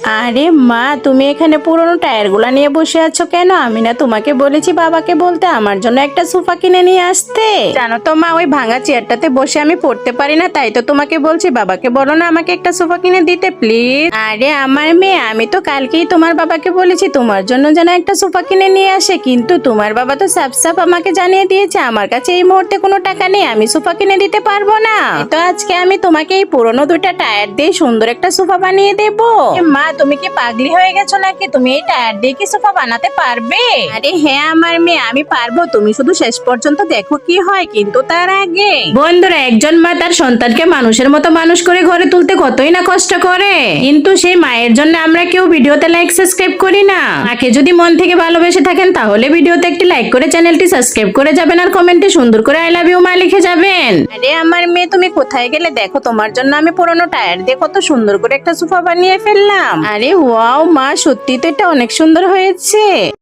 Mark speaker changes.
Speaker 1: আরে মা, তুমি এখানে পুরোনো টায়ারগুলো নিয়ে বসে আছো কেন? আমি না তোমাকে বলেছি বাবাকে বলতে আমার জন্য একটা সোফা কিনে নিয়ে আসতে। জানো তো মা, ওই ভাঙা চেয়ারটাতে বসে আমি পড়তে পারি না, তাই তো তোমাকে বলছি বাবাকে বলো না আমাকে একটা সোফা কিনে দিতে প্লিজ। আরে আমার মেয়ে, আমি তো কালকেই তোমার বাবাকে বলেছি তোমার জন্য যেন একটা সোফা কিনে নিয়ে আসে, কিন্তু তোমার বাবা তো সাফ সাফ আমাকে জানিয়ে দিয়েছে আমার কাছে এই মুহূর্তে কোনো টাকা নেই, আমি সোফা কিনে দিতে পারবো না। তো আজকে আমি তোমাকে এই পুরোনো দুইটা টায়ার দিয়ে সুন্দর একটা সোফা বানিয়ে দেবো। মা, তুমি কি পাগলি হয়ে গেছো নাকি? তুমি এই টায়ার দিয়ে কি সোফা বানাতে পারবে? আরে হ্যাঁ আমার মেয়ে, আমি পারবো, তুমি শুধু শেষ পর্যন্ত দেখো কি হয়। কিন্তু তার আগে বন্ধুরা, একজন মা তার সন্তানকে মানুষের মতো মানুষ করে ঘরে তুলতে কতই না কষ্ট করে, কিন্তু সেই মায়ের জন্য আমরা কেউ ভিডিওতে লাইক সাবস্ক্রাইব করি না। মাকে যদি মন থেকে ভালোবেসে থাকেন তাহলে ভিডিওতে একটি লাইক করে চ্যানেলটি সাবস্ক্রাইব করে যাবেন, আর কমেন্টে সুন্দর করে আই লাভ ইউ মা লিখে যাবেন। আরে আমার মেয়ে, তুমি কোথায় গেলে? দেখো তোমার জন্য আমি পুরোনো টায়ার দিয়ে কত সুন্দর করে একটা সোফা বানিয়ে ফেললাম। আরে ওয়াও মা, সত্যি তো এটা অনেক সুন্দর হয়েছে।